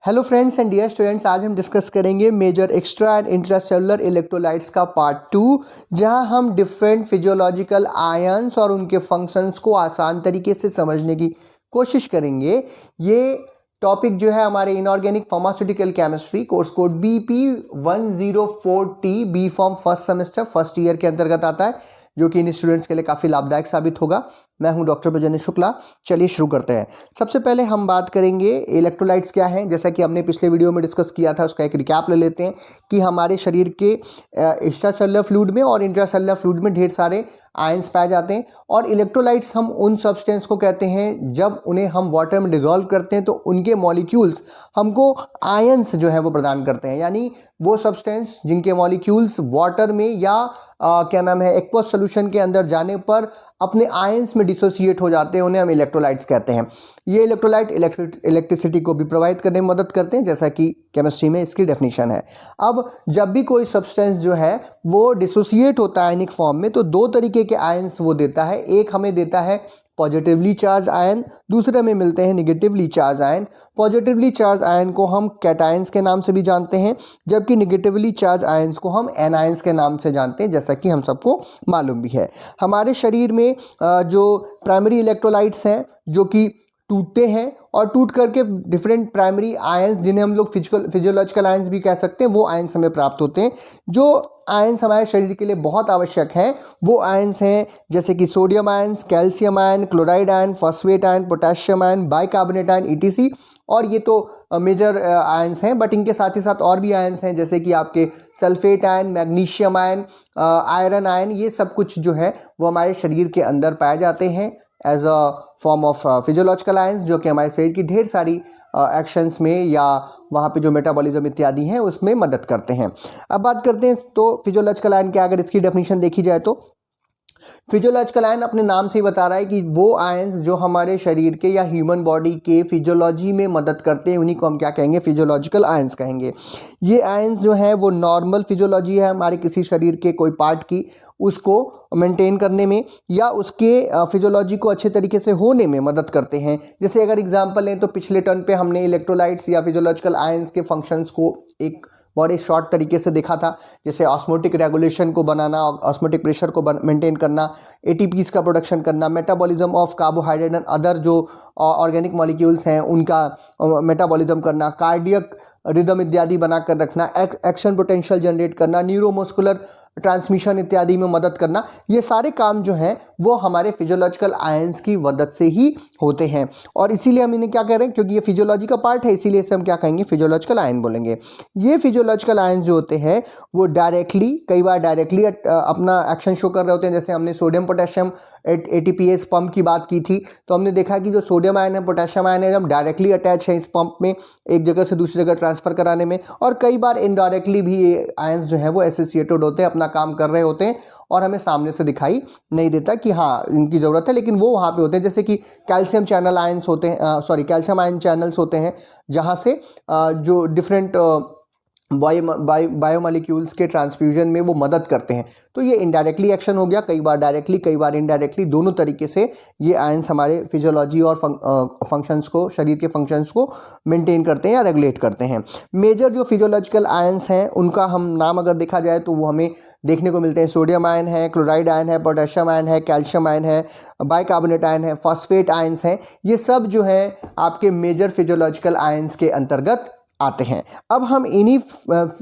Hello friends and dear students, आज हम discuss करेंगे major extra and intracellular electrolytes का पार्ट 2, जहां हम डिफरेंट फिजियोलॉजिकल आयंस और उनके फंक्शंस को आसान तरीके से समझने की कोशिश करेंगे। ये टॉपिक जो है हमारे inorganic pharmaceutical chemistry course code BP 104T B pharm first semester first year के अंतर्गत आता है, जो कि इन स्टूडेंट्स के लिए काफ़ी लाभदायक साबित होगा। मैं हूं डॉक्टर प्रजनेश शुक्ला। चलिए शुरू करते हैं। सबसे पहले हम बात करेंगे इलेक्ट्रोलाइट्स क्या हैं। जैसा कि हमने पिछले वीडियो में डिस्कस किया था, उसका एक रिकैप ले लेते हैं कि हमारे शरीर के एक्स्ट्रासेलुलर फ्लूइड में और इंट्रासेलुलर फ्लूइड में ढेर सारे आयंस पाए जाते हैं। और इलेक्ट्रोलाइट्स हम उन सब्सटेंस को कहते हैं जब उन्हें हम वाटर में डिसॉल्व करते हैं तो उनके मॉलिक्यूल्स हमको आयंस जो है वो प्रदान करते हैं। यानी वो सब्सटेंस जिनके मॉलिक्यूल्स वाटर में या एक्वस सोल्यूशन के अंदर जाने पर अपने आयंस में डिसोसिएट हो जाते हैं, उन्हें हम इलेक्ट्रोलाइट्स कहते हैं। ये इलेक्ट्रोलाइट इलेक्ट्रिसिटी को भी प्रोवाइड करने में मदद करते हैं, जैसा कि केमिस्ट्री में इसकी डेफिनेशन है। अब जब भी कोई सब्सटेंस जो है वो डिसोसिएट होता है आयनिक फॉर्म में, तो दो तरीके के आयंस वो देता है। एक हमें देता है पॉजिटिवली चार्ज आयन, दूसरे में मिलते हैं negatively charge ion. Positively charge ion को हम कैटायंस के नाम से भी जानते हैं, जबकि निगेटिवली चार्ज आयंस को हम एनायंस के नाम से जानते हैं, जैसा कि हम सबको मालूम भी है। हमारे शरीर में जो प्राइमरी इलेक्ट्रोलाइट्स हैं जो कि टूटते हैं और टूट करके डिफरेंट प्राइमरी आयंस, जिन्हें हम लोग फिजियोलॉजिकल आयंस भी कह सकते हैं, वो आयंस हमें प्राप्त होते हैं। जो आयंस हमारे शरीर के लिए बहुत आवश्यक हैं वो आयंस हैं जैसे कि sodium ions, calcium ion, chloride ion, phosphate ion, potassium ion, bicarbonate ion, ETC। और ये तो मेजर आयंस हैं, बट इनके साथ ही साथ और भी आयंस हैं जैसे कि आपके sulphate ion, magnesium ion, iron ion. ये सब कुछ जो है वो हमारे शरीर के अंदर पाए जाते हैं as a form of physiological ions, जो कि हमारे शरीर की ढेर सारी एक्शंस में या वहाँ पे जो मेटाबॉलिज्म इत्यादि हैं उसमें मदद करते हैं। अब बात करते हैं तो फिजियोलॉजिकल आयन क्या, अगर इसकी डेफिनेशन देखी जाए तो फिजियोलॉजिकल आयन अपने नाम से ही बता रहा है कि वो आयंस जो हमारे शरीर के या ह्यूमन बॉडी के फिजियोलॉजी में मदद करते हैं, उन्हीं को हम क्या कहेंगे, फिजियोलॉजिकल आयंस कहेंगे। ये आयंस जो है वो नॉर्मल फिजियोलॉजी है हमारे किसी शरीर के कोई पार्ट की, उसको मेंटेन करने में या उसके फिजियोलॉजी को अच्छे तरीके से होने में मदद करते हैं। जैसे अगर एग्जांपल लें तो पिछले टर्न पे हमने इलेक्ट्रोलाइट्स या फिजियोलॉजिकल आयंस के फंक्शंस को एक बड़े शॉर्ट तरीके से देखा था, जैसे ऑस्मोटिक रेगुलेशन को बनाना, ऑस्मोटिक प्रेशर को मेंटेन करना, ATPs का प्रोडक्शन करना, metabolism of carbohydrate and other जो ऑर्गेनिक मॉलिक्यूल्स हैं उनका मेटाबॉलिज्म करना, कार्डियक रिदम इत्यादि बनाकर रखना, एक्शन पोटेंशियल जनरेट करना, न्यूरोमस्कुलर ट्रांसमिशन इत्यादि में मदद करना। ये सारे काम जो हैं वो हमारे फिजियोलॉजिकल आयंस की मदद से ही होते हैं। और इसीलिए हम इन्हें क्या कह रहे हैं, क्योंकि ये फिजियोलॉजी का पार्ट है, इसीलिए इसे हम क्या कहेंगे, फिजियोलॉजिकल आयन बोलेंगे। ये फिजियोलॉजिकल आयंस जो होते हैं वो डायरेक्टली, कई बार डायरेक्टली अपना एक्शन शो कर रहे होते हैं। जैसे हमने सोडियम पोटेशियम ATPase पंप की बात की थी, तो हमने देखा कि जो सोडियम आयन है, पोटेशियम आयन है, हम डायरेक्टली अटैच है इस पंप में एक जगह से दूसरी जगह ट्रांसफर कराने में। और कई बार इनडायरेक्टली भी ये आयंस जो है वो एसोसिएटेड होते हैं, अपना काम कर रहे होते हैं और हमें सामने से दिखाई नहीं देता कि हाँ इनकी ज़रूरत है, लेकिन वो वहाँ पे होते हैं। जैसे कि कैल्शियम चैनल आयंस होते हैं, कैल्शियम आयन चैनल्स होते हैं, जहाँ से जो डिफरेंट बायोमोलिक्यूल्स के ट्रांसफ्यूजन में वो मदद करते हैं। तो ये इनडायरेक्टली एक्शन हो गया, कई बार डायरेक्टली, कई बार इनडायरेक्टली, दोनों तरीके से ये आयंस हमारे फिजियोलॉजी और फंक्शंस को, शरीर के फंक्शंस को मेंटेन करते हैं या रेगुलेट करते हैं। मेजर जो फिजियोलॉजिकल आयंस हैं उनका हम नाम अगर देखा जाए तो वो हमें देखने को मिलते हैं। सोडियम आयन है, क्लोराइड आयन है, पोटेशियम आयन है, कैल्शियम आयन है, बाइकार्बोनेट आयन है, फॉस्फेट आयंस हैं। ये सब जो है आपके मेजर फिजियोलॉजिकल आयंस के अंतर्गत आते हैं। अब हम इन्हीं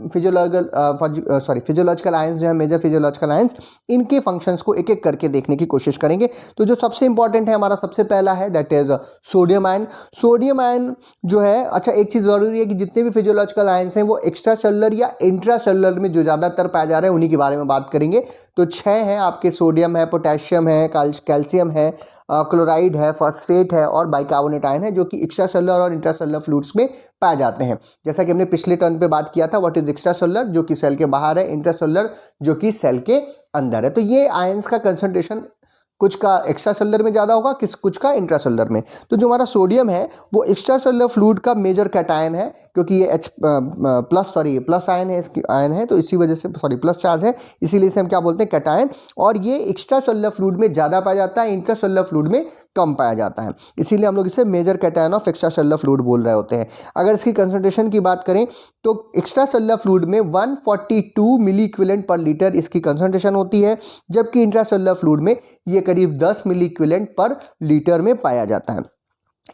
फिजियोलॉजिकल आयंस जो है, मेजर फिजियोलॉजिकल आयंस, इनके फंक्शंस को एक एक करके देखने की कोशिश करेंगे। तो जो सबसे इंपॉर्टेंट है हमारा सबसे पहला है that is sodium ion. Sodium ion जो है, अच्छा एक चीज़ ज़रूरी है कि जितने भी फिजियोलॉजिकल आयंस हैं वो एक्स्ट्रा सेलुलर या इंट्रा सेलुलर में जो ज़्यादातर पाए जा रहे हैं उन्हीं के बारे में बात करेंगे। तो 6 हैं आपके, सोडियम है, पोटेशियम है, कैल्शियम है, क्लोराइड है, फॉस्फेट है और बाइकार्बोनेट आयन है, जो कि एक्स्ट्रा सेलुलर और इंट्रासेलुलर फ्लूइड्स में पाए जाते हैं। जैसा कि हमने पिछले टर्न पे बात किया था, व्हाट इज एक्स्ट्रा सेलुलर, जो कि सेल के बाहर है, इंट्रासेलुलर जो कि सेल के अंदर है। तो ये आयंस का कंसंट्रेशन कुछ का एक्स्ट्रा सेलुलर में ज़्यादा होगा, कुछ का इंट्रा सेलुलर में। तो जो हमारा सोडियम है वो एक्स्ट्रा सेलुलर फ्लूइड का मेजर कैटायन है, क्योंकि ये प्लस आयन है, इसकी आयन है, तो इसी वजह से प्लस चार्ज है, इसीलिए इसे हम क्या बोलते हैं, कैटायन। और ये एक्स्ट्रा सेलुलर फ्लूइड में ज़्यादा पाया जाता है, इंट्रा सेलुलर फ्लूइड में कम पाया जाता है, इसीलिए हम लोग इसे major cation of extra cellular fluid बोल रहे होते हैं। अगर इसकी कंसंट्रेशन की बात करें तो एक्स्ट्रा सेलुलर फ्लूइड में 142 मिली इक्विवेलेंट पर लीटर इसकी कंसंट्रेशन होती है, जबकि इंट्रा सेलुलर फ्लूइड में ये करीब 10 मिली इक्विवेलेंट पर लीटर में पाया जाता है।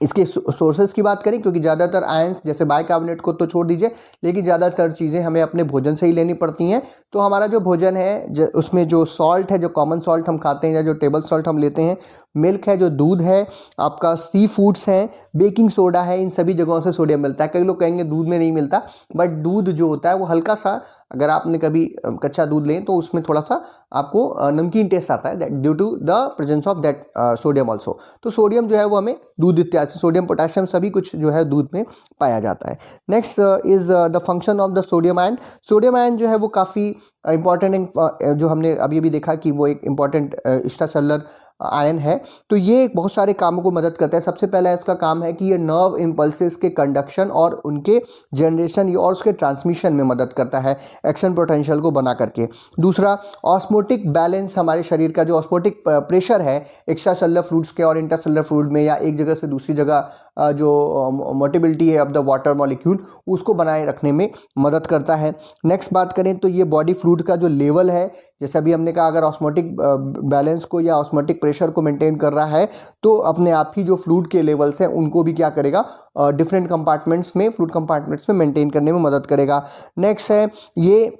इसके सोर्सेज की बात करें, क्योंकि ज़्यादातर आयंस जैसे बाइकार्बोनेट को तो छोड़ दीजिए, लेकिन ज़्यादातर चीज़ें हमें अपने भोजन से ही लेनी पड़ती हैं। तो हमारा जो भोजन है उसमें जो सॉल्ट है, जो कॉमन सॉल्ट हम खाते हैं या जो टेबल सॉल्ट हम लेते हैं, मिल्क है, जो दूध है, आपका सी फूड्स हैं, बेकिंग सोडा है, इन सभी जगहों से सोडियम मिलता है। कई लोग कहेंगे दूध में नहीं मिलता, बट दूध जो होता है वो हल्का सा, अगर आपने कभी कच्चा दूध लें तो उसमें थोड़ा सा आपको नमकीन टेस्ट आता है, that due to the presence of that sodium also. तो सोडियम जो है वो हमें दूध इत्यादि, सोडियम पोटेशियम सभी कुछ जो है दूध में पाया जाता है। Next is the function of the sodium ion. Sodium ion जो है वो काफ़ी इंपॉर्टेंट, जो हमने अभी अभी देखा कि वो एक इंपॉर्टेंट एक्स्ट्रा सेलुलर आयन है। तो ये बहुत सारे कामों को मदद करता है। सबसे पहला इसका काम है कि ये नर्व इम्पल्सेस के कंडक्शन और उनके जनरेशन और उसके ट्रांसमिशन में मदद करता है, एक्शन पोटेंशियल को बना करके। दूसरा, ऑस्मोटिक बैलेंस, हमारे शरीर का जो ऑस्मोटिक प्रेशर है एक्स्ट्रा सेलुलर फ्लूइड्स के और इंट्रा सेलुलर फ्लूइड में, या एक जगह से दूसरी जगह जो मोटिबिलिटी है ऑफ द वाटर मॉलिक्यूल, उसको बनाए रखने में मदद करता है। नेक्स्ट बात करें तो ये बॉडी फ्लूइड का जो लेवल है, जैसे अभी हमने कहा, अगर ऑस्मोटिक बैलेंस को या ऑस्मोटिक प्रेशर को मेंटेन कर रहा है तो अपने आप ही जो फ्लूइड के लेवल्स हैं उनको भी क्या करेगा, डिफरेंट कंपार्टमेंट्स में, फ्लूइड कंपार्टमेंट्स में मेंटेन करने में मदद करेगा। नेक्स्ट है ये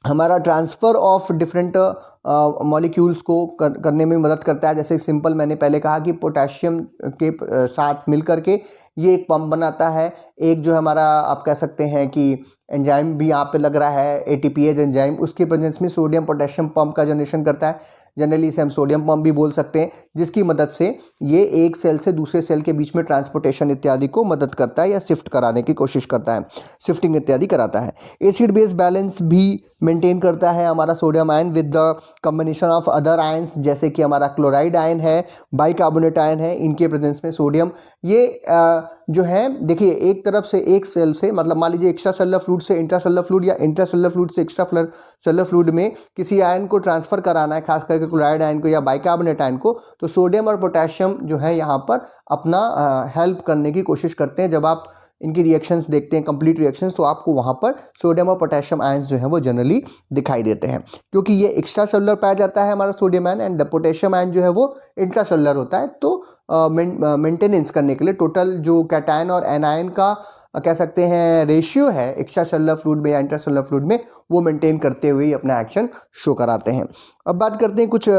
हमारा ट्रांसफ़र ऑफ डिफरेंट मॉलिक्यूल्स को करने में मदद करता है। जैसे सिंपल मैंने पहले कहा कि पोटेशियम के साथ मिल करके ये एक पंप बनाता है। एक जो हमारा आप कह सकते हैं कि एंजाइम भी यहाँ पे लग रहा है, एटीपीएज एंजाइम, उसके प्रेजेंस में सोडियम पोटेशियम पंप का जनरेशन करता है। जनरली इसे हम सोडियम पंप भी बोल सकते हैं, जिसकी मदद से ये एक सेल से दूसरे सेल के बीच में ट्रांसपोर्टेशन इत्यादि को मदद करता है या शिफ्ट कराने की कोशिश करता है, शिफ्टिंग इत्यादि कराता है। एसिड बेस बैलेंस भी मेंटेन करता है हमारा sodium ion with the combination of other ions, जैसे कि हमारा क्लोराइड आयन है, बाइकार्बोनेट आयन है, इनके प्रेजेंस में सोडियम ये जो है, देखिए एक तरफ से एक सेल से, मतलब मान लीजिए एक्स्ट्रा सेलुलर फ्लूइड से इंट्रा सेलुलर फ्लूइड या इंट्रा सेलुलर फ्लूइड से एक्स्ट्रा सेलुलर फ्लूइड में किसी आयन को ट्रांसफर कराना है, खास करके क्लोराइड आयन को या बाइकार्बोनेट आयन को, तो सोडियम और पोटेशियम जो है यहाँ पर अपना हेल्प करने की कोशिश करते हैं। जब आप इनकी रिएक्शंस देखते हैं, कंप्लीट रिएक्शंस, तो आपको वहाँ पर सोडियम और पोटेशियम आयंस जो है वो जनरली दिखाई देते हैं, क्योंकि ये एक्स्ट्रा सेलुलर पाया जाता है हमारा sodium ion, and potassium ion जो है वो इंट्रा सेलुलर होता है। तो मेंटेनेंस करने के लिए टोटल जो कैटायन और एनायन का कह सकते हैं रेशियो है एक्स्ट्रा सेलुलर फ्लूइड में या इंट्रा सेलुलर फ्लूइड में, वो मेंटेन करते हुए ही अपना एक्शन शो कराते हैं। अब बात करते हैं कुछ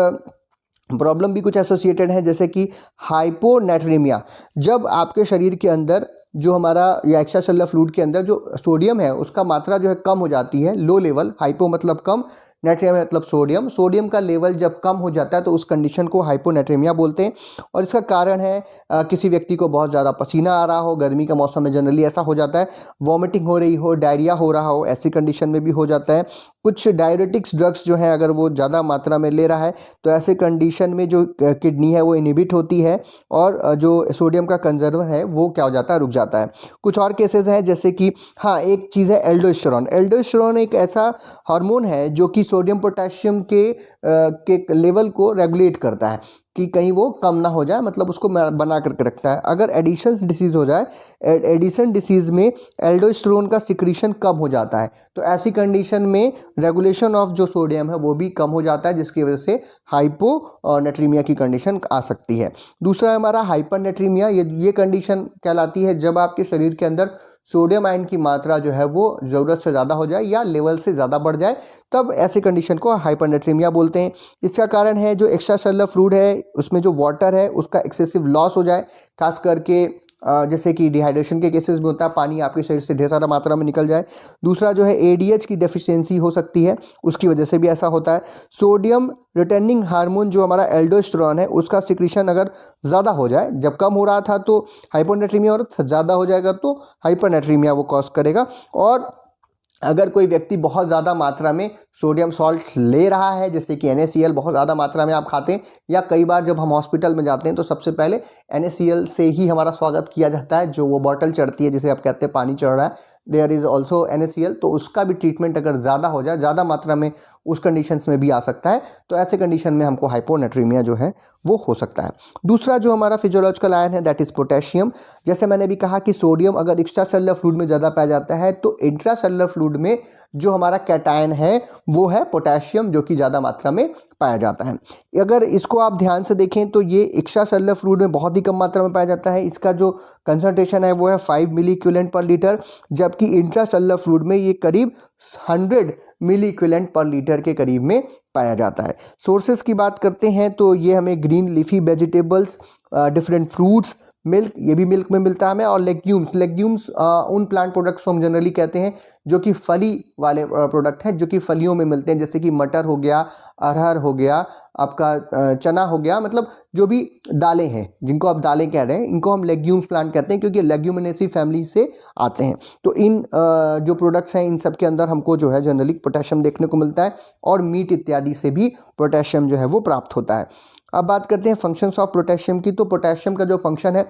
प्रॉब्लम भी कुछ एसोसिएटेड है, जैसे कि हाइपोनेट्रीमिया। जब आपके शरीर के अंदर जो हमारा या एक्स्ट्रा सेलुलर फ्लूइड के अंदर जो सोडियम है उसका मात्रा जो है कम हो जाती है, लो लेवल, हाइपो मतलब कम, नेट्रियम मतलब सोडियम, सोडियम का लेवल जब कम हो जाता है तो उस कंडीशन को हाइपोनेट्रीमिया बोलते हैं। और इसका कारण है किसी व्यक्ति को बहुत ज़्यादा पसीना आ रहा हो, गर्मी का मौसम में जनरली ऐसा हो जाता है, वॉमिटिंग हो रही हो, डायरिया हो रहा हो, ऐसी कंडीशन में भी हो जाता है। कुछ डायरेटिक्स ड्रग्स जो हैं अगर वो ज़्यादा मात्रा में ले रहा है तो ऐसे कंडीशन में जो किडनी है वो इनहिबिट होती है और जो सोडियम का कंजर्वर है वो क्या हो जाता है, रुक जाता है। कुछ और केसेस हैं, जैसे कि हाँ, एक चीज़ है एल्डोस्टेरोन। एल्डोस्टेरोन एक ऐसा हार्मोन है जो कि सोडियम पोटेशियम के लेवल को रेगुलेट करता है कि कहीं वो कम ना हो जाए, मतलब उसको बना करके रखता है। अगर एडिशन डिसीज़ हो जाए, एडिशन डिसीज़ में एल्डोस्टेरोन का सिक्रीशन कम हो जाता है, तो ऐसी कंडीशन में रेगुलेशन ऑफ जो सोडियम है वो भी कम हो जाता है, जिसकी वजह से हाइपोनेट्रीमिया की कंडीशन आ सकती है। दूसरा है हमारा हाइपरनेट्रीमिया। ये कंडीशन कहलाती है जब आपके शरीर के अंदर सोडियम आयन की मात्रा जो है वो ज़रूरत से ज़्यादा हो जाए या लेवल से ज़्यादा बढ़ जाए, तब ऐसे कंडीशन को हाइपरनेट्रीमिया बोलते हैं। इसका कारण है जो एक्स्ट्रा सेलुलर फ्लूइड है उसमें जो वाटर है उसका एक्सेसिव लॉस हो जाए, खास करके जैसे कि डिहाइड्रेशन के केसेस में होता है, पानी आपके शरीर से ढेर सारा मात्रा में निकल जाए। दूसरा जो है एडीएच की डेफिशिएंसी हो सकती है, उसकी वजह से भी ऐसा होता है। सोडियम रिटर्निंग हार्मोन जो हमारा एल्डोस्टेरोन है उसका सिक्रीशन अगर ज़्यादा हो जाए, जब कम हो रहा था तो हाइपोनेट्रीमिया, और ज़्यादा हो जाएगा तो हाइपरनेट्रीमिया वो कॉज करेगा। और अगर कोई व्यक्ति बहुत ज़्यादा मात्रा में सोडियम सॉल्ट ले रहा है, जैसे कि NaCl बहुत ज़्यादा मात्रा में आप खाते हैं, या कई बार जब हम हॉस्पिटल में जाते हैं तो सबसे पहले NaCl से ही हमारा स्वागत किया जाता है, जो वो बॉटल चढ़ती है जिसे आप कहते हैं पानी चढ़ रहा है, देयर इज़ ऑल्सो NaCl, तो उसका भी ट्रीटमेंट अगर ज़्यादा हो जाए, ज़्यादा मात्रा में उस कंडीशंस में भी आ सकता है, तो ऐसे कंडीशन में हमको हाइपोनेट्रीमिया जो है वो हो सकता है। दूसरा जो हमारा फिजियोलॉजिकल आयन है दैट इज़ पोटेशियम। जैसे मैंने भी कहा कि सोडियम अगर एक्स्ट्रा सेलुलर फ्लूइड में ज़्यादा पाया जाता है, तो इंट्रा सेलुलर फ्लूइड में जो हमारा कैटायन है वो है पोटेशियम, जो कि ज़्यादा मात्रा में पाया जाता है। अगर इसको आप ध्यान से देखें तो ये एक्स्ट्रा सेलुलर फ्लूइड में बहुत ही कम मात्रा में पाया जाता है, इसका जो कंसंट्रेशन है वो है 5 मिली इक्विवेलेंट पर लीटर, जबकि इंट्रा सेलुलर फ्लूइड में ये करीब 100 मिली इक्विवेलेंट पर लीटर के करीब में पाया जाता है। सोर्सेज की बात करते हैं तो ये हमें green leafy vegetables, different fruits, milk, ये भी मिल्क में मिलता है हमें, और लेग्यूम्स उन प्लांट प्रोडक्ट्स को हम जनरली कहते हैं जो कि फली वाले प्रोडक्ट हैं, जो कि फलियों में मिलते हैं, जैसे कि मटर हो गया, अरहर हो गया, आपका चना हो गया, मतलब जो भी दालें हैं जिनको आप दालें कह रहे हैं, इनको हम लेग्यूम्स प्लांट कहते हैं क्योंकि लेग्यूमिनेसी फैमिली से आते हैं। तो इन जो प्रोडक्ट्स हैं इन सब के अंदर हमको जो है जनरली पोटेशियम देखने को मिलता है, और मीट इत्यादि से भी पोटेशियम जो है वो प्राप्त होता है। अब बात करते हैं फंक्शंस ऑफ पोटेशियम की। तो पोटेशियम का जो फंक्शन है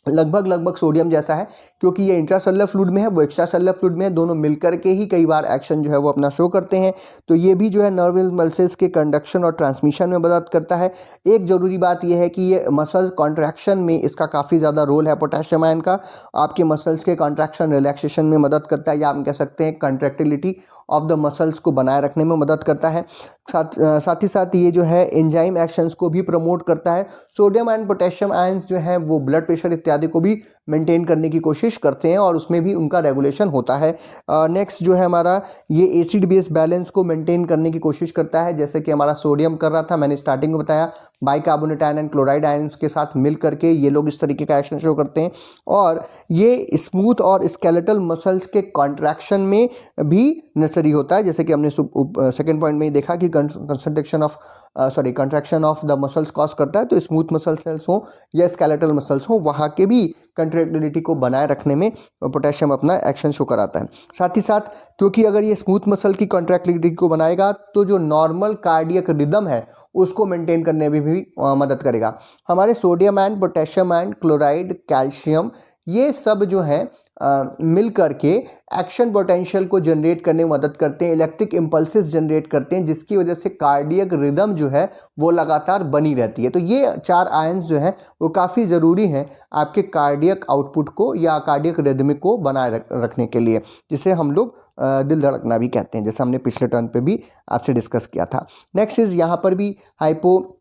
लगभग सोडियम जैसा है, क्योंकि ये इंट्रासेलुलर फ्लूइड में है, वो एक्स्ट्रा सेलुलर फ्लूइड में है, दोनों मिलकर के ही कई बार एक्शन जो है वो अपना शो करते हैं। तो ये भी जो है नर्व इम्पल्सेस के कंडक्शन और ट्रांसमिशन में मदद करता है। एक ज़रूरी बात यह है कि ये मसल कॉन्ट्रैक्शन में इसका काफ़ी ज़्यादा रोल है पोटेशियम आयन का। आपके मसल्स के कॉन्ट्रैक्शन रिलैक्सेशन में मदद करता है, या हम कह सकते हैं कंट्रैक्टिलिटी ऑफ द मसल्स को बनाए रखने में मदद करता है। साथ ही साथ ये जो है एंजाइम एक्शंस को भी प्रमोट करता है। सोडियम एंड पोटेशियम आयंस जो है वो ब्लड प्रेशर इत्यादि को भी मेंटेन करने की कोशिश करते हैं, और उसमें भी उनका रेगुलेशन होता है। नेक्स्ट जो है हमारा ये एसिड बेस बैलेंस को मेंटेन करने की कोशिश करता है, जैसे कि हमारा सोडियम कर रहा था, मैंने स्टार्टिंग में बताया, bicarbonate ion and chloride ions के साथ मिल करके ये लोग इस तरीके का एक्शन शो करते हैं, और ये स्मूथ और स्केलेटल मसल्स के कॉन्ट्रैक्शन में भी नेसेसरी होता है, जैसे कि हमने सेकेंड पॉइंट में ही देखा कि contraction of the muscles cause करता है। तो स्मूथ मसल सेल्स हो या स्केलेटल मसल्स हो, वहाँ के भी कंट्रैक्टिलिटी को बनाए रखने में पोटेशियम अपना एक्शन शो कराता है। साथ ही साथ क्योंकि अगर ये स्मूथ मसल की कंट्रैक्टिलिटी को बनाएगा तो जो नॉर्मल कार्डियक रिदम है उसको मेंटेन करने में भी मदद करेगा। हमारे sodium ion, potassium ion, chloride, calcium, ये सब जो है मिल करके एक्शन पोटेंशियल को जनरेट करने में मदद करते हैं, इलेक्ट्रिक इम्पल्सेस जनरेट करते हैं, जिसकी वजह से कार्डियक रिदम जो है वो लगातार बनी रहती है। तो ये 4 आयंस जो हैं वो काफ़ी ज़रूरी हैं आपके कार्डियक आउटपुट को या कार्डियक रिदम को बनाए रखने के लिए, जिसे हम लोग दिल धड़कना भी कहते हैं, जैसे हमने पिछले टर्न पे भी आपसे डिस्कस किया था। नेक्स्ट इज़ यहाँ पर भी हाइपर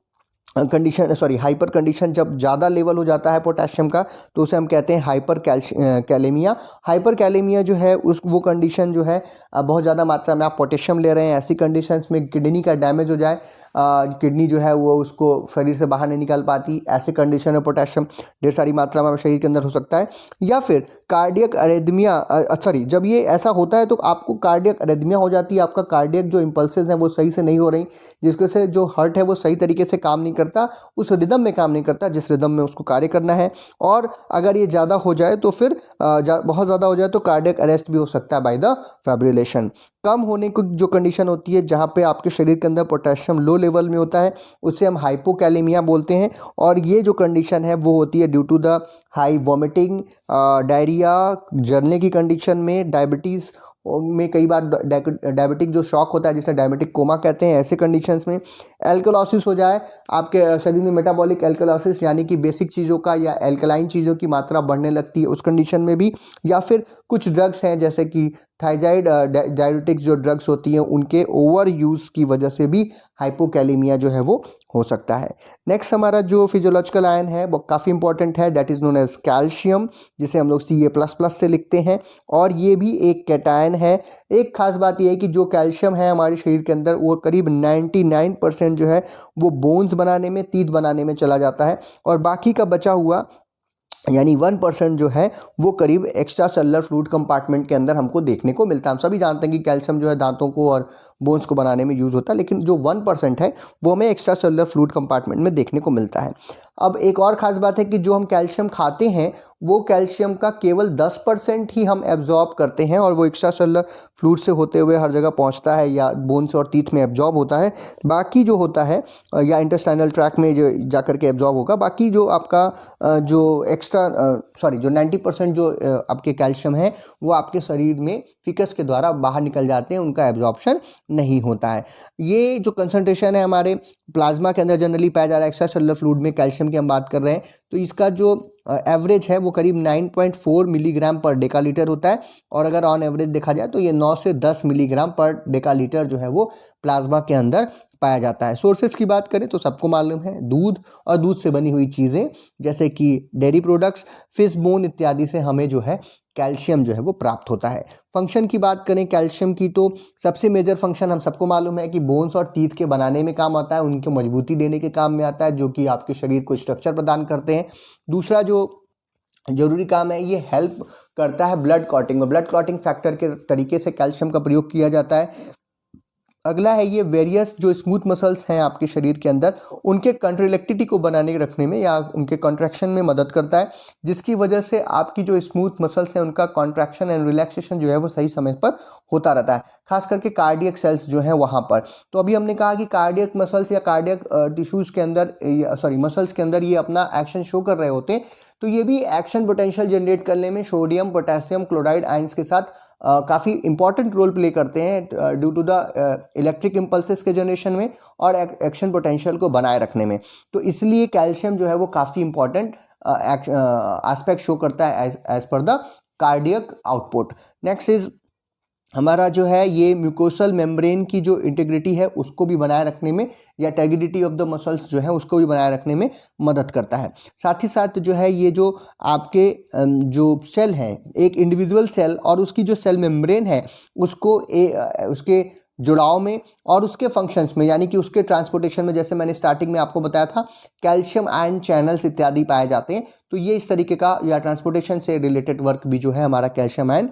कंडीशन, जब ज़्यादा लेवल हो जाता है पोटेशियम का तो उसे हम कहते हैं हाइपर कैलेमिया। हाइपर कैलेमिया जो है वो कंडीशन जो है बहुत ज़्यादा मात्रा में आप पोटेशियम ले रहे हैं, ऐसी कंडीशंस में किडनी का डैमेज हो जाए, किडनी जो है वो उसको शरीर से बाहर नहीं निकाल पाती, ऐसे कंडीशन में पोटेशियम ढेर सारी मात्रा में शरीर के अंदर हो सकता है। या फिर कार्डियक अरेदमिया, जब ये ऐसा होता है तो आपको कार्डियक अरेदमिया हो जाती है, आपका कार्डियक जो इम्पल्सेस हैं वो सही से नहीं हो रही, जिसके से जो हार्ट है वो सही तरीके से काम नहीं करता, उस रिदम में काम नहीं करता जिस रिदम में उसको कार्य करना है। और अगर ये ज़्यादा हो जाए तो फिर बहुत ज़्यादा हो जाए तो कार्डियक अरेस्ट भी हो सकता है बाय द फाइब्रिलेशन। कम होने की जो कंडीशन होती है जहाँ पे आपके शरीर के अंदर पोटेशियम लो लेवल में होता है उसे हम हाइपोकैलेमिया बोलते हैं, और ये जो कंडीशन है वो होती है due to the high vomiting, diarrhea, जलने की कंडीशन में, डायबिटीज़ में, कई बार डायबिटिक जो शॉक होता है जिसे डायबिटिक कोमा कहते हैं, ऐसे कंडीशंस में एल्कलॉसिस हो जाए, आपके शरीर में मेटाबॉलिक एल्कलॉसिस यानी कि बेसिक चीज़ों का या एल्कलाइन चीज़ों की मात्रा बढ़ने लगती है उस कंडीशन में भी, या फिर कुछ ड्रग्स हैं जैसे कि थायजाइड डायबिटिक्स जो ड्रग्स होती हैं उनके ओवर यूज़ की वजह से भी हाइपोकैलेमिया जो है वो हो सकता है। नेक्स्ट हमारा जो फिजियोलॉजिकल आयन है वो काफ़ी इंपॉर्टेंट है, that is known as calcium, जिसे हम लोग Ca++ से लिखते हैं, और ये भी एक कैटायन है। एक खास बात ये है कि जो कैल्शियम है हमारे शरीर के अंदर वो करीब 99% जो है वो बोन्स बनाने में, तीत बनाने में चला जाता है, और बाकी का बचा हुआ यानी 1% जो है वो करीब एक्स्ट्रा सेलुलर फ्लूइड कंपार्टमेंट के अंदर हमको देखने को मिलता है। हम सभी जानते हैं कि कैल्शियम जो है दांतों को और बोन्स को बनाने में यूज़ होता है, लेकिन जो 1% है वो हमें एक्स्ट्रा सेलुलर फ्लूइड कंपार्टमेंट में देखने को मिलता है। अब एक और ख़ास बात है कि जो हम कैल्शियम खाते हैं वो कैल्शियम का केवल 10% ही हम एब्जॉर्ब करते हैं और वो एक्स्ट्रा सेलुलर फ्लूइड से होते हुए हर जगह पहुंचता है या बोन्स और टीथ में एब्जॉर्ब होता है। बाकी जो होता है या इंटेस्टाइनल ट्रैक में जो जा करके एब्जॉर्ब होगा, बाकी जो आपका जो एक्स्ट्रा जो 90% जो आपके कैल्शियम है वो आपके शरीर में फिकस के द्वारा बाहर निकल जाते हैं, उनका एब्जॉर्प्शन नहीं होता है। ये जो कंसंट्रेशन है हमारे प्लाज्मा के अंदर जनरली पाया जा रहा है एक्स्ट्रा सेलुलर फ्लूइड में कैल्शियम की हम बात कर रहे हैं, तो इसका जो एवरेज है वो करीब 9.4 मिलीग्राम पर डेकालीटर होता है। और अगर ऑन एवरेज देखा जाए तो ये 9 से 10 मिलीग्राम पर डेकालीटर जो है वो प्लाज्मा के अंदर पाया जाता है। सोर्सेज की बात करें तो सबको मालूम है दूध और दूध से बनी हुई चीज़ें जैसे कि डेयरी प्रोडक्ट्स, फिश बोन इत्यादि से हमें जो है कैल्शियम जो है वो प्राप्त होता है। फंक्शन की बात करें कैल्शियम की तो सबसे मेजर फंक्शन हम सबको मालूम है कि बोन्स और टीथ के बनाने में काम आता है, उनको मजबूती देने के काम में आता है, जो कि आपके शरीर को स्ट्रक्चर प्रदान करते हैं। दूसरा जो जरूरी काम है ये हेल्प करता है ब्लड क्लॉटिंग में, ब्लड क्लॉटिंग फैक्टर के तरीके से कैल्शियम का प्रयोग किया जाता है। अगला है ये वेरियस जो स्मूथ मसल्स हैं आपके शरीर के अंदर, उनके कंट्रैक्टिलिटी को बनाने रखने में या उनके कॉन्ट्रैक्शन में मदद करता है, जिसकी वजह से आपकी जो स्मूथ मसल्स हैं उनका कॉन्ट्रैक्शन एंड रिलैक्सेशन जो है वो सही समय पर होता रहता है, खास करके कार्डियक सेल्स जो हैं वहाँ पर। तो अभी हमने कहा कि कार्डियक मसल्स या कार्डियक टिश्यूज़ के अंदर मसल्स के अंदर ये अपना एक्शन शो कर रहे होते हैं, तो ये भी एक्शन पोटेंशियल जनरेट करने में सोडियम पोटेशियम क्लोराइड आयंस के साथ काफ़ी इंपॉर्टेंट रोल प्ले करते हैं due to the electric impulses के जनरेशन में और एक्शन पोटेंशियल को बनाए रखने में। तो इसलिए कैल्शियम जो है वो काफ़ी इंपॉर्टेंट एस्पेक्ट शो करता है एज पर the cardiac output. Next is हमारा जो है ये म्यूकोसल मेम्ब्रेन की जो इंटीग्रिटी है उसको भी बनाए रखने में या टेग्रिडिटी ऑफ द मसल्स जो है उसको भी बनाए रखने में मदद करता है। साथ ही साथ जो है ये जो आपके जो सेल हैं, एक इंडिविजुअल सेल और उसकी जो सेल मेम्ब्रेन है उसको उसके जुड़ाव में और उसके फंक्शंस में यानी कि उसके ट्रांसपोर्टेशन में, जैसे मैंने स्टार्टिंग में आपको बताया था कैल्शियम आयन चैनल्स इत्यादि पाए जाते हैं, तो ये इस तरीके का या ट्रांसपोर्टेशन से रिलेटेड वर्क भी जो है हमारा कैल्शियम आयन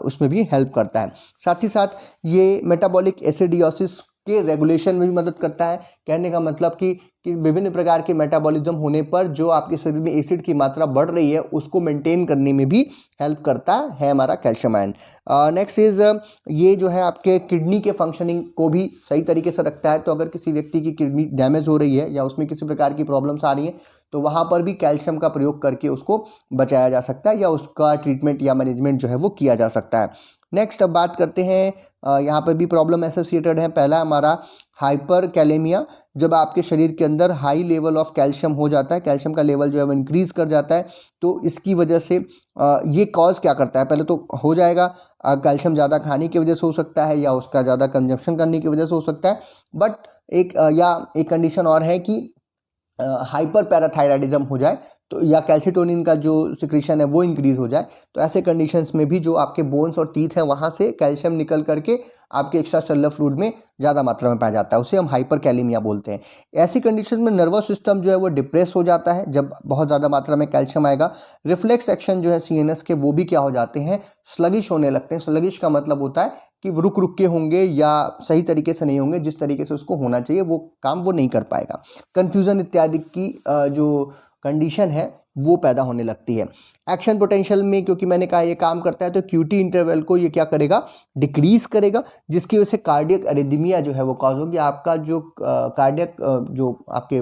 उसमें भी हेल्प करता है। साथ ही साथ ये मेटाबॉलिक एसिडियोसिस के रेगुलेशन में भी मदद करता है। कहने का मतलब कि विभिन्न प्रकार के मेटाबॉलिज्म होने पर जो आपके शरीर में एसिड की मात्रा बढ़ रही है उसको मेंटेन करने में भी हेल्प करता है हमारा कैल्शियम आयन। नेक्स्ट इज ये जो है आपके किडनी के फंक्शनिंग को भी सही तरीके से रखता है। तो अगर किसी व्यक्ति की किडनी डैमेज हो रही है या उसमें किसी प्रकार की प्रॉब्लम्स आ रही हैं तो वहाँ पर भी कैल्शियम का प्रयोग करके उसको बचाया जा सकता है या उसका ट्रीटमेंट या मैनेजमेंट जो है वो किया जा सकता है। नेक्स्ट अब बात करते हैं यहाँ पर भी प्रॉब्लम एसोसिएटेड है। पहला हमारा हाइपर कैलेमिया, जब आपके शरीर के अंदर हाई लेवल ऑफ कैल्शियम हो जाता है, कैल्शियम का लेवल जो है वो इंक्रीज़ कर जाता है, तो इसकी वजह से ये कॉज क्या करता है, पहले तो हो जाएगा कैल्शियम ज़्यादा खाने की वजह से हो सकता है या उसका ज़्यादा कंजप्शन करने की वजह से हो सकता है, बट एक कंडीशन और है कि हाइपर पैराथायराइडिज्म हो जाए तो या कैल्सिटोनिन का जो सिक्रीशन है वो इंक्रीज हो जाए, तो ऐसे कंडीशंस में भी जो आपके बोन्स और टीथ हैं वहाँ से कैल्शियम निकल करके आपके एक्स्ट्रा सेलुलर फ्लूइड में ज़्यादा मात्रा में पाया जाता है, उसे हम हाइपर कैलेमिया बोलते हैं। ऐसी कंडीशन में नर्वस सिस्टम जो है वो डिप्रेस हो जाता है जब बहुत ज़्यादा मात्रा में कैल्शियम आएगा। रिफ्लेक्स एक्शन जो है सीएनएस के वो भी क्या हो जाते हैं, स्लगिश होने लगते हैं। स्लगिश का मतलब होता है कि रुक रुक के होंगे या सही तरीके से नहीं होंगे, जिस तरीके से उसको होना चाहिए वो काम वो नहीं कर पाएगा। कन्फ्यूज़न इत्यादि की जो कंडीशन है वो पैदा होने लगती है। एक्शन पोटेंशियल में क्योंकि मैंने कहा ये काम करता है तो क्यूटी इंटरवल को ये क्या करेगा, डिक्रीज करेगा, जिसकी वजह से कार्डियक अरिदमिया जो है वो कॉज होगी। आपका जो कार्डियक जो आपके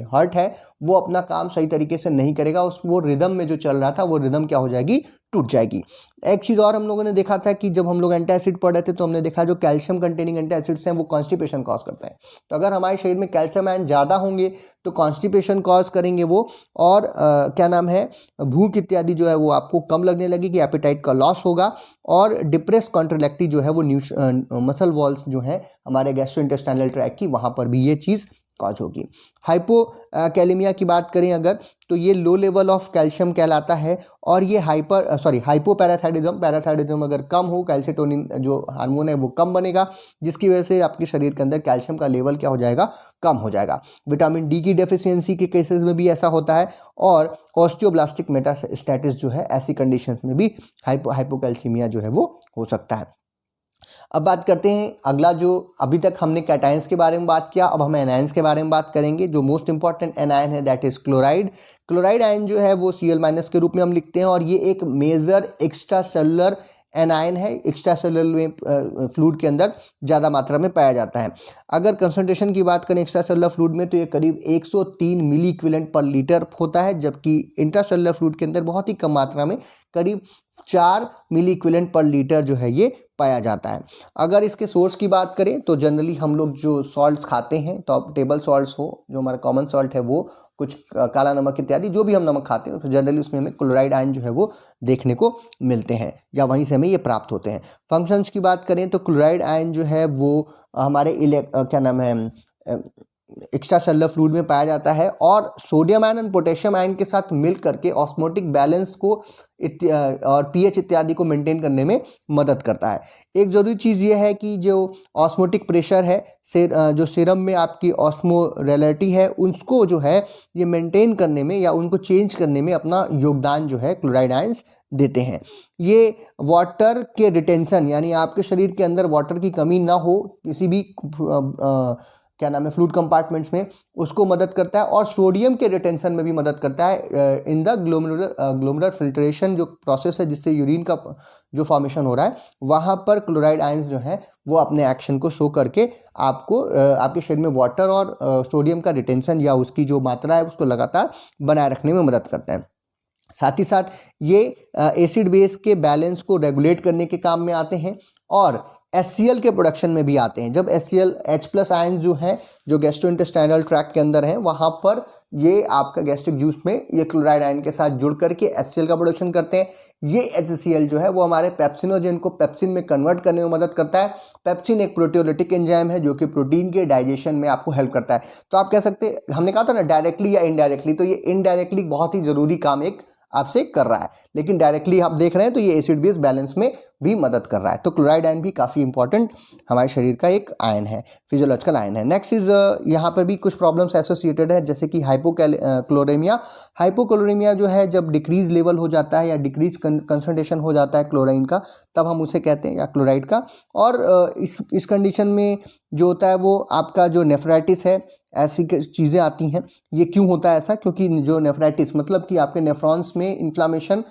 हार्ट है वो अपना काम सही तरीके से नहीं करेगा, वो रिदम में जो चल रहा था वो रिदम क्या हो जाएगी, टूट जाएगी। एक चीज़ और हम लोगों ने देखा था कि जब हम लोग एंटासिड पढ़ रहे थे तो हमने देखा जो कैल्शियम कंटेनिंग एंटासिड्स हैं वो कॉन्स्टिपेशन कॉज करते हैं। तो अगर हमारे शरीर में कैल्शियम आयन ज़्यादा होंगे तो कॉन्स्टिपेशन कॉज करेंगे वो, और क्या नाम है, भूख इत्यादि जो है वो आपको कम लगने लगेगी, एपेटाइट का लॉस होगा, और डिप्रेस कॉन्ट्रैक्टी जो है वो मसल वॉल्स जो हैं हमारे गैस्ट्रोइंटेस्टाइनल ट्रैक की, वहाँ पर भी ये चीज़ कॉज होगी। हाइपो कैलेमिया की बात करें अगर तो ये लो लेवल ऑफ कैल्शियम कहलाता है, और ये पैराथायरिज्म अगर कम हो, कैल्सिटोनिन जो हार्मोन है वो कम बनेगा, जिसकी वजह से आपके शरीर के अंदर कैल्शियम का लेवल क्या हो जाएगा, कम हो जाएगा। विटामिन डी की डेफिशिएंसी के केसेस में भी ऐसा होता है, और ऑस्टियोब्लास्टिक मेटास्टेसिस जो है ऐसी कंडीशंस में भी हाइपोकैल्सीमिया जो है वो हो सकता है। अब बात करते हैं अगला, जो अभी तक हमने कैटायंस के बारे में बात किया, अब हम एनायंस के बारे में बात करेंगे। जो मोस्ट इंपॉर्टेंट एनायन है that is chloride. Chloride ion जो है वो Cl- के रूप में हम लिखते हैं, और ये एक मेजर एक्स्ट्रा सेलुलर एनायन है। एक्स्ट्रा सेलुलर में फ्लूइड के अंदर ज़्यादा मात्रा में पाया जाता है। अगर कंसंट्रेशन की बात करें एक्स्ट्रा सेलुलर फ्लूइड में, तो ये करीब 103 मिली इक्विवेलेंट पर लीटर होता है, जबकि इंट्रासेलुलर फ्लूइड के अंदर बहुत ही कम मात्रा में करीब 4 मिली इक्विवेलेंट पर लीटर जो है ये पाया जाता है। अगर इसके सोर्स की बात करें तो जनरली हम लोग जो सॉल्ट्स खाते हैं, तो अब टेबल सॉल्ट्स हो, जो हमारा कॉमन सॉल्ट है, वो कुछ काला नमक इत्यादि जो भी हम नमक खाते हैं, तो जनरली उसमें हमें क्लोराइड आयन जो है वो देखने को मिलते हैं, या वहीं से हमें ये प्राप्त होते हैं। फंक्शंस की बात करें तो क्लोराइड आयन जो है वो हमारे क्या नाम है, एक्स्ट्रा सेलुलर फ्लूइड में पाया जाता है, और सोडियम आयन और पोटेशियम आयन के साथ मिल करके ऑस्मोटिक बैलेंस को और पीएच इत्यादि को मेंटेन करने में मदद करता है। एक ज़रूरी चीज़ ये है कि जो ऑस्मोटिक प्रेशर है, जो सीरम में आपकी ऑस्मोरेलिटी है, उसको जो है ये मेंटेन करने में या उनको चेंज करने में अपना योगदान जो है क्लोराइड आयंस देते हैं। ये वाटर के रिटेंशन, यानी आपके शरीर के अंदर वाटर की कमी ना हो किसी भी क्या नाम है फ्लूइड कंपार्टमेंट्स में, उसको मदद करता है, और सोडियम के रिटेंशन में भी मदद करता है इन द ग्लोमेरुलर फिल्ट्रेशन, जो प्रोसेस है जिससे यूरिन का जो फॉर्मेशन हो रहा है, वहाँ पर क्लोराइड आयंस जो हैं वो अपने एक्शन को शो करके आपको आपके शरीर में वाटर और सोडियम का रिटेंशन या उसकी जो मात्रा है उसको लगातार बनाए रखने में मदद करता है। साथ ही साथ ये एसिड बेस के बैलेंस को रेगुलेट करने के काम में आते हैं, और HCl के प्रोडक्शन में भी आते हैं। जब HCl H+ आयन जो है, जो गैस्ट्रोइंटेस्टाइनल ट्रैक्ट के अंदर है, वहाँ पर ये आपका गैस्ट्रिक जूस में ये क्लोराइड आयन के साथ जुड़ करके HCl का प्रोडक्शन करते हैं। ये HCl जो है वो हमारे पेप्सिनोजेन को पेप्सिन में कन्वर्ट करने में मदद करता है। पेप्सिन एक प्रोटियोलिटिक एंजाइम है जो कि प्रोटीन के डाइजेशन में आपको हेल्प करता है। तो आप कह सकते हैं, हमने कहा था ना डायरेक्टली या इनडायरेक्टली, तो ये इनडायरेक्टली बहुत ही ज़रूरी काम एक आपसे कर रहा है, लेकिन डायरेक्टली आप देख रहे हैं तो ये एसिड बेस बैलेंस में भी मदद कर रहा है। तो क्लोराइड आयन भी काफ़ी इंपॉर्टेंट हमारे शरीर का एक आयन है, फिजियोलॉजिकल आयन है। नेक्स्ट इज यहाँ पर भी कुछ प्रॉब्लम्स एसोसिएटेड है, जैसे कि हाइपोक्लोरेमिया। हाइपोक्लोरेमिया जो है जब डिक्रीज लेवल हो जाता है या डिक्रीज कंसंट्रेशन हो जाता है क्लोराइन का, तब हम उसे कहते हैं, या क्लोराइड का। और इस कंडीशन में जो होता है वो आपका जो नेफ्राइटिस है, ऐसी चीज़ें आती हैं। ये क्यों होता है ऐसा? क्योंकि जो नेफ्राइटिस मतलब कि आपके नेफ्रॉन्स में इन्फ्लामेशन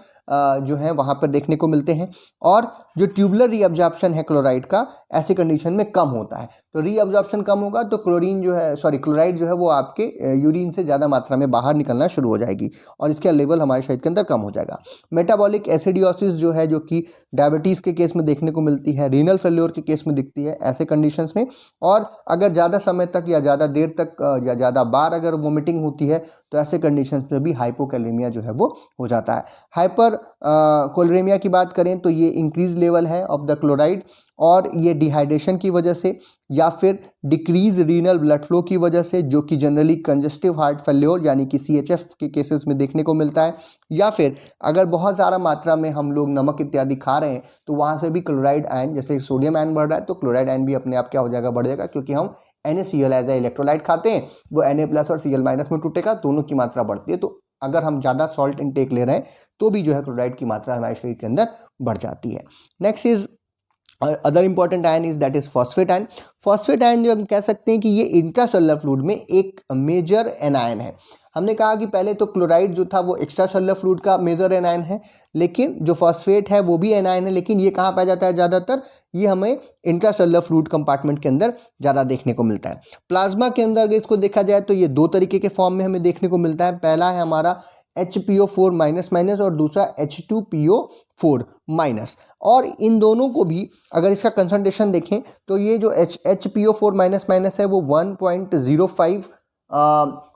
जो है वहाँ पर देखने को मिलते हैं, और जो ट्यूबुलर रीअब्जॉर्प्शन है क्लोराइड का ऐसी कंडीशन में कम होता है। तो रीअब्जॉर्प्शन कम होगा तो क्लोराइड जो है वो आपके यूरिन से ज़्यादा मात्रा में बाहर निकलना शुरू हो जाएगी, और इसका लेवल हमारे शरीर के अंदर कम हो जाएगा। मेटाबॉलिक एसिडियोसिस जो है, जो कि डायबिटीज़ के केस में देखने को मिलती है, रीनल फेल्योर के केस में दिखती है ऐसे कंडीशंस में। और अगर ज़्यादा समय तक या ज़्यादा देर तक या ज़्यादा बार अगर वोमिटिंग होती है, तो ऐसे कंडीशंस में भी हाइपोकैलेमिया जो है वो हो जाता है। हाइपर कोलेरेमिया की बात करें तो ये इंक्रीज लेवल है ऑफ द क्लोराइड, और ये डिहाइड्रेशन की वजह से या फिर डिक्रीज रीनल ब्लड फ्लो की वजह से, जो कि जनरली कंजस्टिव हार्ट फेल्योर यानी कि CHF के केसेस में देखने को मिलता है, या फिर अगर बहुत ज़्यादा मात्रा में हम लोग नमक इत्यादि खा रहे हैं तो वहाँ से भी क्लोराइड आयन, जैसे सोडियम आयन बढ़ रहा है तो क्लोराइड आयन भी अपने आप क्या हो जाएगा, बढ़ जाएगा, क्योंकि हम NaCl एज ए इलेक्ट्रोलाइट खाते हैं, वो Na+ और Cl- में टूटेगा, दोनों की मात्रा बढ़ती है। तो अगर हम ज़्यादा सॉल्ट इनटेक ले रहे हैं तो भी जो है क्लोराइड की मात्रा हमारे शरीर के अंदर बढ़ जाती है। Next is other important ion is that is phosphate ion. Phosphate ion जो हम कह सकते हैं कि ये इंट्रासेलुलर फ्लूइड में एक मेजर एनायन है। हमने कहा कि पहले तो क्लोराइड जो था वो एक्स्ट्रा सेलुलर फ्लूइड का मेजर एनायन है, लेकिन जो फॉस्फेट है वो भी एनायन है, लेकिन ये कहाँ पाया जाता है ज़्यादातर? ये हमें इंट्रासेलुलर फ्लूइड कंपार्टमेंट के अंदर ज़्यादा देखने को मिलता है। प्लाज्मा के अंदर अगर इसको देखा जाए तो ये 2 तरीके के फॉर्म में हमें देखने को मिलता है। पहला है हमारा HPO4- और दूसरा H2PO4-। और इन दोनों को भी अगर इसका कंसंट्रेशन देखें तो ये जो HPO4- है वो 1.05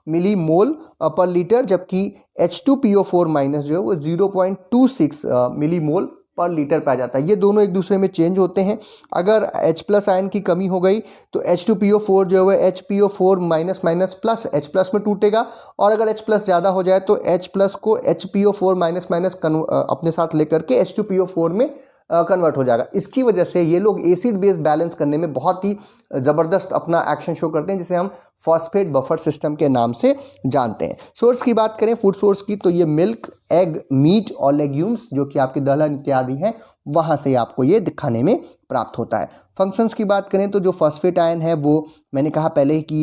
मिली मोल पर लीटर, जबकि H2PO4- जो है वो 0.26 मिली मोल पर लीटर पाया जाता है। ये दोनों एक दूसरे में चेंज होते हैं। अगर H+ आयन की कमी हो गई तो H2PO4 जो है HPO4- प्लस H+ में टूटेगा, और अगर H+ ज़्यादा हो जाए तो H+ को HPO4- अपने साथ लेकर के H2PO4 में कन्वर्ट हो जाएगा। इसकी वजह से ये लोग एसिड बेस बैलेंस करने में बहुत ही ज़बरदस्त अपना एक्शन शो करते हैं, जिसे हम फॉस्फेट बफर सिस्टम के नाम से जानते हैं। सोर्स की बात करें फूड सोर्स की, तो ये मिल्क, एग, मीट और लेग्यूम्स जो कि आपके दलहन इत्यादि हैं वहाँ से आपको ये दिखाने में प्राप्त होता है। फंक्शंस की बात करें तो जो फॉस्फेट आयन है वो मैंने कहा पहले ही कि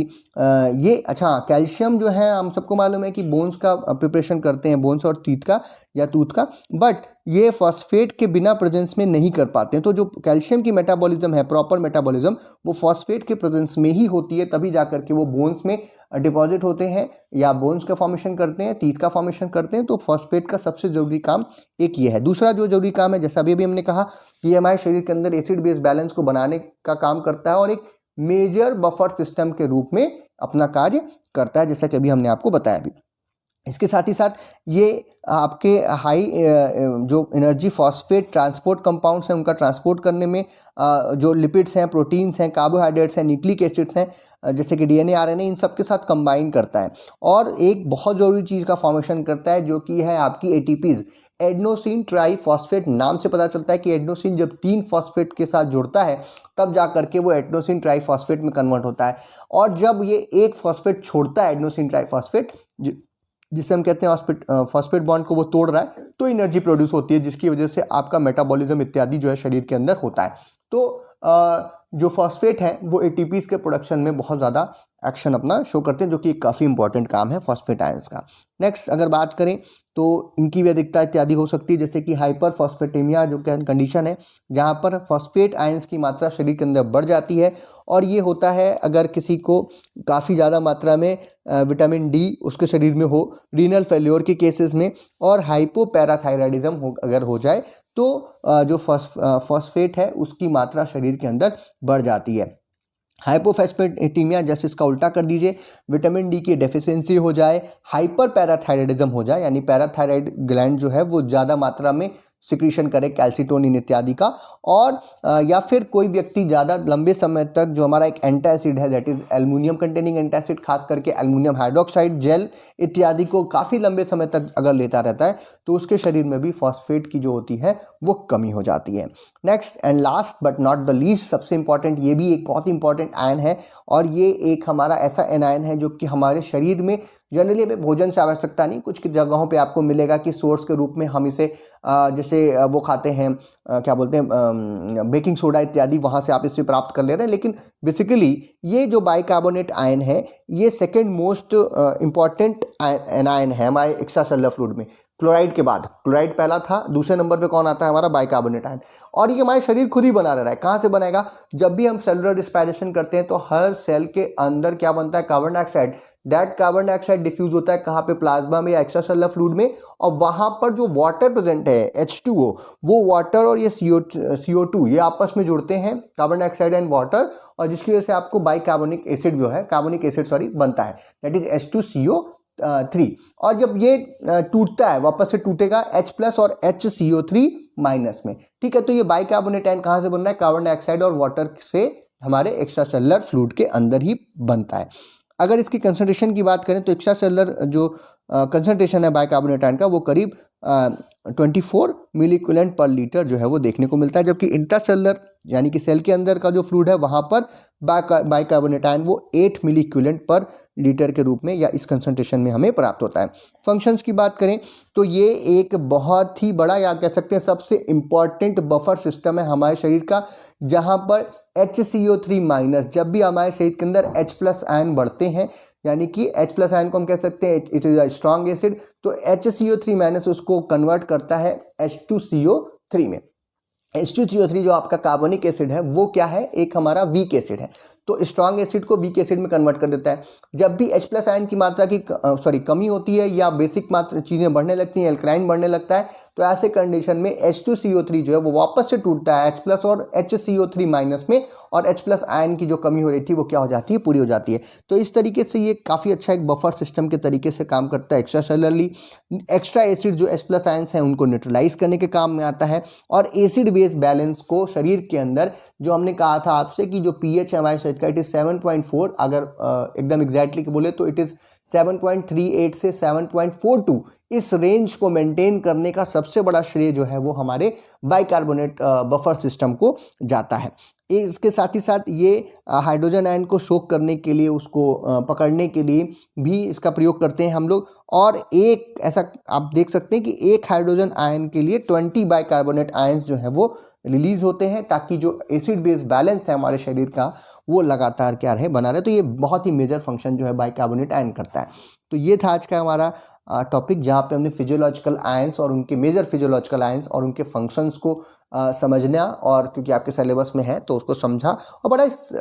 ये अच्छा कैल्शियम जो है हम सबको मालूम है कि बोन्स का प्रिपरेशन करते हैं, बोन्स और टीथ का या टूथ का, बट ये फॉस्फेट के बिना प्रेजेंस में नहीं कर पाते हैं। तो जो कैल्शियम की मेटाबॉलिज्म है, प्रॉपर मेटाबॉलिज्म, वो फॉस्फेट के प्रेजेंस में ही होती है, तभी जाकर के वो बोन्स में डिपॉजिट होते हैं या बोन्स का फॉर्मेशन करते हैं, टीथ का फॉर्मेशन करते हैं। तो फॉस्फेट का सबसे ज़रूरी काम एक ये है। दूसरा जो ज़रूरी काम है, जैसा अभी भी हमने कहा कि हमारे शरीर के अंदर एसिड बेस बैलेंस को बनाने का काम करता है और एक मेजर बफर सिस्टम के रूप में अपना कार्य करता है, जैसा कि अभी हमने आपको बताया भी। इसके साथ ही साथ ये आपके हाई जो एनर्जी फॉस्फेट ट्रांसपोर्ट कंपाउंड्स हैं उनका ट्रांसपोर्ट करने में जो लिपिड्स हैं, प्रोटीन्स हैं, कार्बोहाइड्रेट्स हैं, न्यूक्लिक एसिड्स हैं, जैसे कि डीएनए, आरएनए, इन सब के साथ कंबाइन करता है और एक बहुत ज़रूरी चीज़ का फॉर्मेशन करता है जो कि है आपकी एटीपीज़, एडेनोसिन ट्राईफॉस्फेट। नाम से पता चलता है कि एडेनोसिन जब 3 फॉस्फेट के साथ जुड़ता है तब जा करके वो एडेनोसिन ट्राईफॉस्फेट में कन्वर्ट होता है, और जब ये एक फॉस्फेट छोड़ता है एडेनोसिन ट्राईफॉस्फेट, जिसे हम कहते हैं फॉस्फेट बॉन्ड को वो तोड़ रहा है, तो एनर्जी प्रोड्यूस होती है, जिसकी वजह से आपका मेटाबॉलिज्म इत्यादि जो है शरीर के अंदर होता है। तो जो फॉस्फेट है वो एटीपीज के प्रोडक्शन में बहुत ज़्यादा एक्शन अपना शो करते हैं, जो कि काफ़ी इंपॉर्टेंट काम है फॉस्फेट आयंस का। नेक्स्ट अगर बात करें तो इनकी भी अधिकता इत्यादि हो सकती है, जैसे कि हाइपर फॉस्फेटेमिया जो कंडीशन है, जहाँ पर फॉस्फेट आयंस की मात्रा शरीर के अंदर बढ़ जाती है, और ये होता है अगर किसी को काफ़ी ज़्यादा मात्रा में विटामिन डी उसके शरीर में हो, रीनल फेल्योर के केसेस में, और हाइपोपैराथायराइडिज्म अगर हो जाए तो जो फॉस्फेट है उसकी मात्रा शरीर के अंदर बढ़ जाती है। हाइपोफॉस्फेटेमिया जैसे इसका उल्टा कर दीजिए, विटामिन डी की डेफिशिएंसी हो जाए, हाइपर पैराथायराइडिज्म हो जाए, यानी पैराथायराइड ग्लैंड जो है वो ज़्यादा मात्रा में सिक्रीशन करे कैल्सिटोनिन इत्यादि का, और या फिर कोई व्यक्ति ज़्यादा लंबे समय तक जो हमारा एक एंटासिड है, that is aluminium containing antacid, खास करके एल्युमिनियम हाइड्रोक्साइड जेल इत्यादि को काफ़ी लंबे समय तक अगर लेता रहता है तो उसके शरीर में भी फॉस्फेट की जो होती है वो कमी हो जाती है। Next and last but not the least, सबसे इंपॉर्टेंट, ये भी एक बहुत इंपॉर्टेंट आयन है, और ये एक हमारा ऐसा एनायन है जो कि हमारे शरीर में जनरली हमें भोजन से आवश्यकता नहीं, कुछ जगहों पे आपको मिलेगा कि सोर्स के रूप में हम इसे जैसे वो खाते हैं, क्या बोलते हैं, बेकिंग सोडा इत्यादि, वहाँ से आप इसे प्राप्त कर ले रहे हैं, लेकिन बेसिकली ये जो बाइकार्बोनेट आयन है ये सेकेंड मोस्ट इम्पॉर्टेंट एनायन है हमारे एक्स्ट्रासेलुलर फ्लूइड में। क्लोराइड के बाद, क्लोराइड पहला था, दूसरे नंबर पे कौन आता है, हमारा बाइकार्बोनेट आयन, और ये हमारे शरीर खुद ही बना रहा है। कहाँ से बनेगा, जब भी हम सेलुलर रिस्पायरेशन करते हैं तो हर सेल के अंदर क्या बनता है, carbon dioxide. That carbon dioxide diffuse होता है कहाँ पे, प्लाज्मा में या एक्स्ट्रासेलुलर फ्लूइड में, और वहाँ पर जो वाटर प्रेजेंट है H2O, वो वाटर और ये CO2 ये आपस में जुड़ते हैं, कार्बन डाइऑक्साइड एंड वाटर, और जिसकी वजह से आपको बाइकार्बोनिक एसिड जो है, कार्बोनिक एसिड सॉरी, बनता है, दैट इज H2CO3। और जब ये टूटता है, वापस से टूटेगा H+ और HCO3- में, ठीक है। तो ये बाइकार्बोनेट आयन कहाँ से बन रहा है, कार्बन डाइऑक्साइड और वाटर से हमारे एक्स्ट्रासेलुलर फ्लूइड के अंदर ही बनता है। अगर इसकी कंसंट्रेशन की बात करें तो एक्स्ट्रासेलुलर जो कंसंट्रेशन है बाइकार्बोनेट आयन का वो करीब 24 मिली इक्विवेलेंट पर लीटर जो है वो देखने को मिलता है, जबकि इंट्रासेलुलर यानी कि सेल के अंदर का जो फ्लूइड है वहाँ पर बाइकार्बोनेट आयन वो 8 मिली इक्विवेलेंट पर लीटर के रूप में या इस कंसंट्रेशन में हमें प्राप्त होता है। फंक्शंस की बात करें तो ये एक बहुत ही बड़ा, या कह सकते हैं सबसे इम्पॉर्टेंट बफर सिस्टम है हमारे शरीर का, जहाँ पर HCO3- जब भी हमारे शरीर के अंदर H+ आयन बढ़ते हैं, यानी कि H+ आयन को हम कह सकते हैं it is a strong acid, तो HCO3- उसको कन्वर्ट करता है H2CO3 में। H2CO3 जो आपका कार्बोनिक एसिड है वो क्या है, एक हमारा वीक एसिड है, तो स्ट्रॉन्ग एसिड को वीक एसिड में कन्वर्ट कर देता है। जब भी H+ आयन की मात्रा की कमी होती है या बेसिक मात्रा चीज़ें बढ़ने लगती हैं, एल्कलाइन बढ़ने लगता है, तो ऐसे कंडीशन में H2CO3 जो है वो वापस से टूटता है H+ और HCO3- में, और H+ आयन की जो कमी हो रही थी वो क्या हो जाती है, पूरी हो जाती है। तो इस तरीके से ये काफ़ी अच्छा एक बफर सिस्टम के तरीके से काम करता है एक्स्ट्रासेलुलरली। एक्स्ट्रा एसिड जो H+ आयंस हैं उनको न्यूट्रलाइज करने के काम में आता है, और एसिड बेस बैलेंस को शरीर के अंदर, जो हमने कहा था आपसे कि जो pH है हमारे शरीर का, इट इज 7.4, अगर एकदम एग्जैक्टली बोले तो इट इज 7.38 से 7.42, इस रेंज को मेंटेन करने का सबसे बड़ा श्रेय जो है वो हमारे बाइकार्बोनेट बफर सिस्टम को जाता है। इसके साथ ही साथ ये हाइड्रोजन आयन को शोक करने के लिए, उसको पकड़ने के लिए भी इसका प्रयोग करते हैं हम लोग। और एक ऐसा आप देख सकते हैं कि एक हाइड्रोजन आयन के लिए 20 बाइकार्बोनेट आयंस जो है वो रिलीज होते हैं, ताकि जो एसिड बेस बैलेंस है हमारे शरीर का वो लगातार क्या रहे, बना रहे। तो ये बहुत ही मेजर फंक्शन जो है बाइकार्बोनेट आयन करता है। तो ये था आज का हमारा टॉपिक, जहाँ पे हमने फिजियोलॉजिकल आयंस और उनके मेजर फिजियोलॉजिकल आयंस और उनके फंक्शंस को समझना, और क्योंकि आपके सिलेबस में है तो उसको समझा। और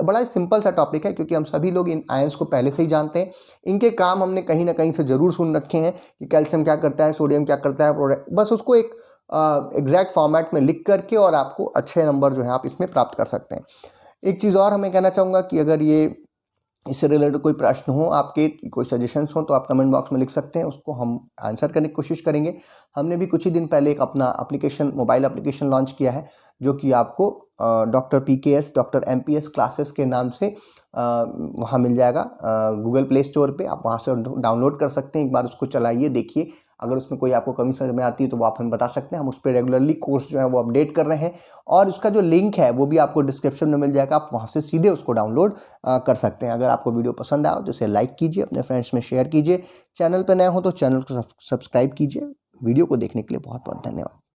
बड़ा ही सिंपल सा टॉपिक है, क्योंकि हम सभी लोग इन आयंस को पहले से ही जानते हैं। इनके काम हमने कहीं ना कहीं से ज़रूर सुन रखे हैं कि कैल्शियम क्या करता है, सोडियम क्या करता है, बस उसको एक एग्जैक्ट फॉर्मेट में लिख करके और आपको अच्छे नंबर जो है आप इसमें प्राप्त कर सकते हैं। एक चीज़ और हमें कहना चाहूँगा कि अगर ये इससे रिलेटेड कोई प्रश्न हो आपके, कोई सजेशंस हो, तो आप कमेंट बॉक्स में लिख सकते हैं, उसको हम आंसर करने की कोशिश करेंगे। हमने भी कुछ ही दिन पहले एक अपना एप्लीकेशन, मोबाइल एप्लीकेशन लॉन्च किया है, जो कि आपको doctor PKS, doctor MPS classes के नाम से वहाँ मिल जाएगा गूगल प्ले स्टोर पे। आप वहाँ से डाउनलोड कर सकते हैं, एक बार उसको चलाइए, देखिए। अगर उसमें कोई आपको कमी समझ में आती है तो वो आप हमें बता सकते हैं। हम उस पर रेगुलरली कोर्स जो है वो अपडेट कर रहे हैं, और उसका जो लिंक है वो भी आपको डिस्क्रिप्शन में मिल जाएगा। आप वहाँ से सीधे उसको डाउनलोड कर सकते हैं। अगर आपको वीडियो पसंद आया तो इसे लाइक कीजिए, अपने फ्रेंड्स में शेयर कीजिए। चैनल पर नए हो तो चैनल को सब्सक्राइब कीजिए। वीडियो को देखने के लिए बहुत बहुत धन्यवाद।